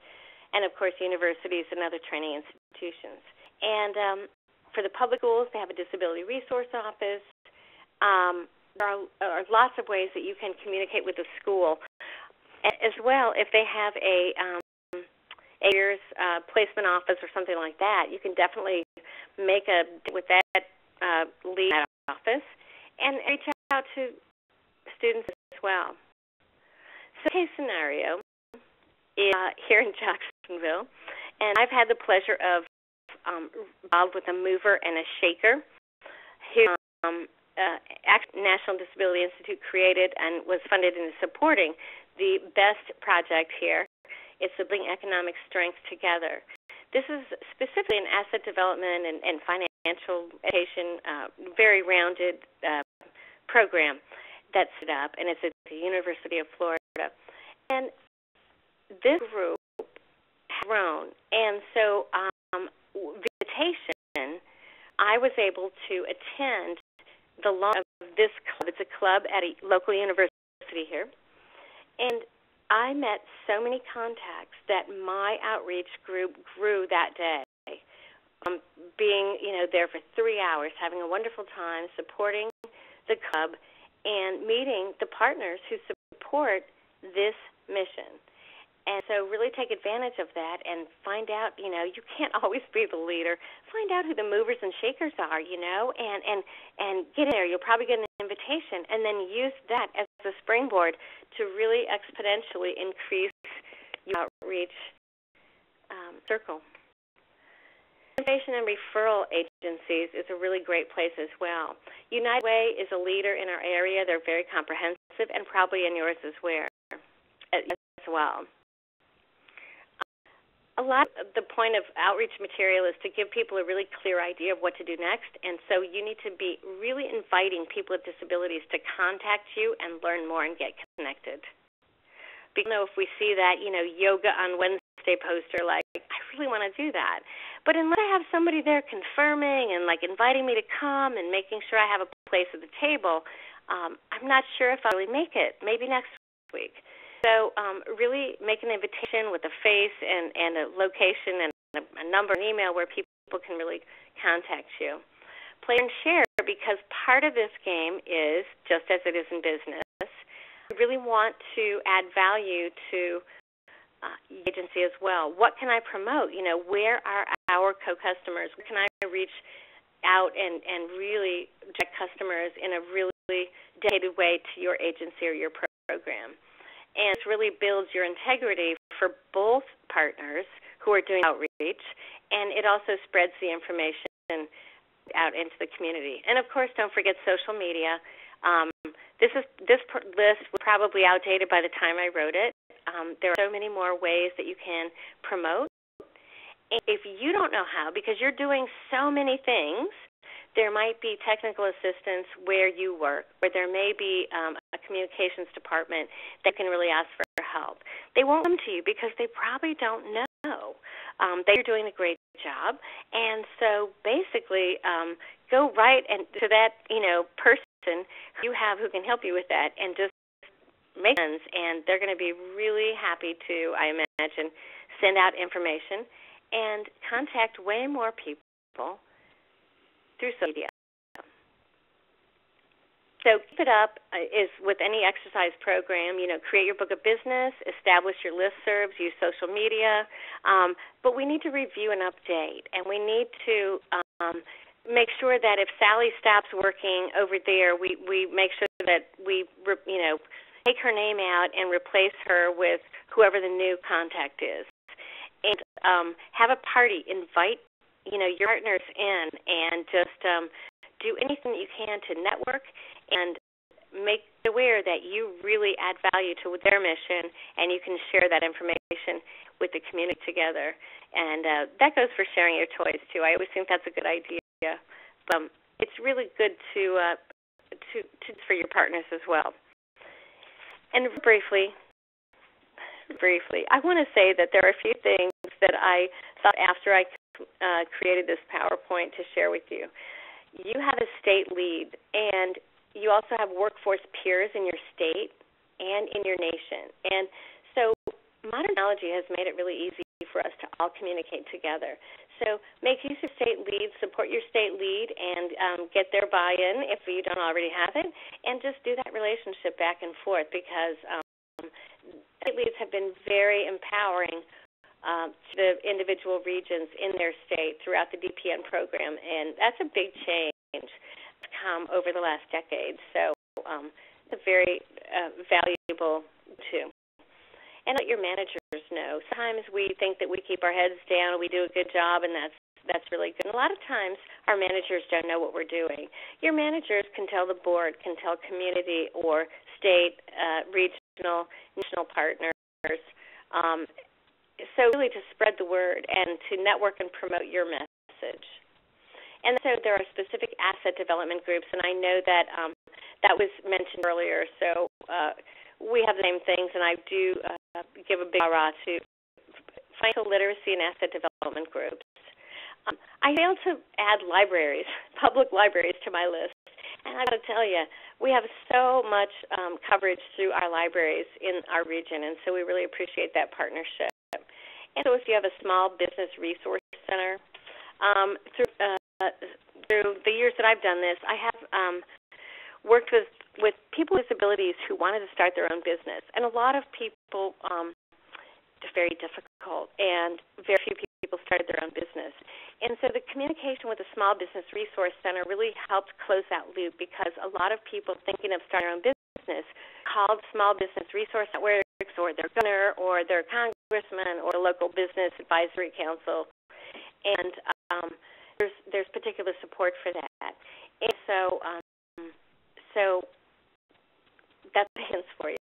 and, of course, universities and other training institutions. And for the public schools, they have a disability resource office. There are lots of ways that you can communicate with the school. As well, if they have a year's placement office or something like that, you can definitely make a with that lead office and reach out to students as well. So, case scenario is here in Jacksonville, and I've had the pleasure of involved with a mover and a shaker who National Disability Institute created and was funded in supporting the B.E.S.T project here. It's the Building Economic Strength Together. This is specifically an asset development and financial education, very rounded program that's set up, and it's at the University of Florida. And this group has grown, and so visitation, I was able to attend the launch of this club. It's a club at a local university here, and I met so many contacts that my outreach group grew that day. Being, there for 3 hours, having a wonderful time, supporting the club, and meeting the partners who support this mission. And so really take advantage of that and find out, you can't always be the leader. Find out who the movers and shakers are, and get in there. You'll probably get an invitation, and then use that as a springboard to really exponentially increase your outreach circle. Innovation and referral agencies is a really great place as well. United Way is a leader in our area. They're very comprehensive, and probably in yours as well. A lot of the point of outreach material is to give people a really clear idea of what to do next, and so you need to be really inviting people with disabilities to contact you and learn more and get connected. Because if we see that, yoga on Wednesday poster, like, I really want to do that. But unless I have somebody there confirming and, inviting me to come and making sure I have a place at the table, I'm not sure if I'll really make it, maybe next week. So really make an invitation with a face and a location and a number and email where people can really contact you. Play and share, because part of this game is, just as it is in business, we really want to add value to the agency as well. What can I promote? Where are our co-customers? Where can I reach out and really direct customers in a really dedicated way to your agency or your program? And it really builds your integrity for both partners who are doing outreach, and it also spreads the information out into the community. And, of course, don't forget social media. This list was probably outdated by the time I wrote it. There are so many more ways that you can promote. And if you don't know how, because you're doing so many things, there might be technical assistance where you work, where there may be a communications department that can really ask for help. They won't come to you because they probably don't know that you're doing a great job. And so basically go right to that person you have who can help you with that, and just make friends. And they're going to be really happy to, I imagine, send out information and contact way more people through social media. So keep it up is with any exercise program, create your book of business, establish your listservs, use social media, but we need to review and update, and we need to make sure that if Sally stops working over there, we make sure that we take her name out and replace her with whoever the new contact is. And have a party, invite your partners in, and just do anything that you can to network and make aware that you really add value to their mission, and you can share that information with the community together. And that goes for sharing your toys too. I always think that's a good idea. It's really good to for your partners as well. And briefly, I want to say that there are a few things that I thought after I created this PowerPoint to share with you. You have a state lead, and you also have workforce peers in your state and in your nation. And so modern technology has made it really easy for us to all communicate together. So make use of state leads, support your state lead, and get their buy-in if you don't already have it, and just do that relationship back and forth, because state leads have been very empowering to the individual regions in their state throughout the DPN program, and that's a big change come over the last decade. So it's a very valuable too. And let your managers know. Sometimes we think that we keep our heads down, we do a good job, and that's that's really good. And a lot of times our managers don't know what we're doing. Your managers can tell the board, can tell community or state, regional, national partners. So really to spread the word and to network and promote your message. And so there are specific asset development groups, and I know that that was mentioned earlier. So we have the same things, and I do give a big hurrah to financial literacy and asset development groups. I failed to add libraries, public libraries, to my list. And I've got to tell you, we have so much coverage through our libraries in our region, and so we really appreciate that partnership. And so if you have a small business resource center, through the years that I've done this, I have worked with people with disabilities who wanted to start their own business. And a lot of people, it's very difficult, and very few people started their own business. And so the communication with the Small Business Resource Center really helped close that loop, because a lot of people thinking of starting their own business called Small Business Resource Networks or their governor or their congressman or local business advisory council. And there's particular support for that. And so that's the hints for you.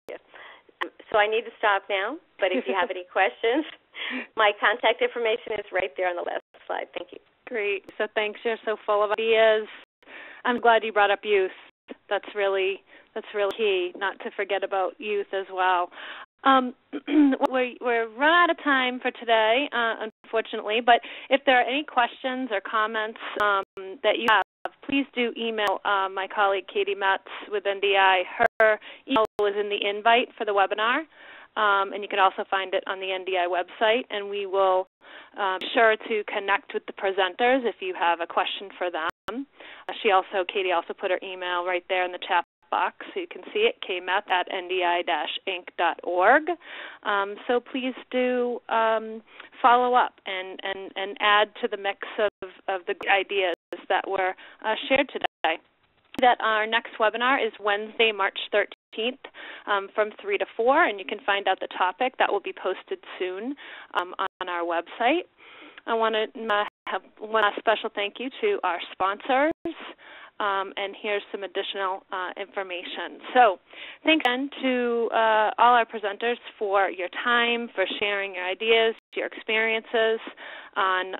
So I need to stop now, but if you have any questions, my contact information is right there on the last slide. Thank you. Great. So thanks. You're so full of ideas. I'm glad you brought up youth. That's really key, not to forget about youth as well. We're run out of time for today, unfortunately, but if there are any questions or comments that you have, please do email my colleague Katie Metz with NDI. Her email is in the invite for the webinar, and you can also find it on the NDI website, and we will be sure to connect with the presenters if you have a question for them. Katie also put her email right there in the chat box, so you can see it, kmeth@ndi-inc.org. So please do follow up and add to the mix of the ideas that were shared today. That our next webinar is Wednesday, March 13th from 3 to 4, and you can find out the topic. That will be posted soon on our website. I want to have one last special thank you to our sponsors. And here's some additional information. So thanks again to all our presenters for your time, for sharing your ideas, your experiences on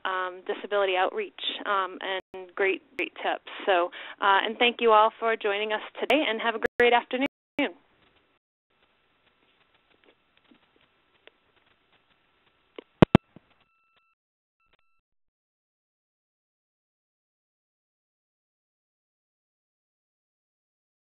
disability outreach, and great tips. So, and thank you all for joining us today, and have a great afternoon.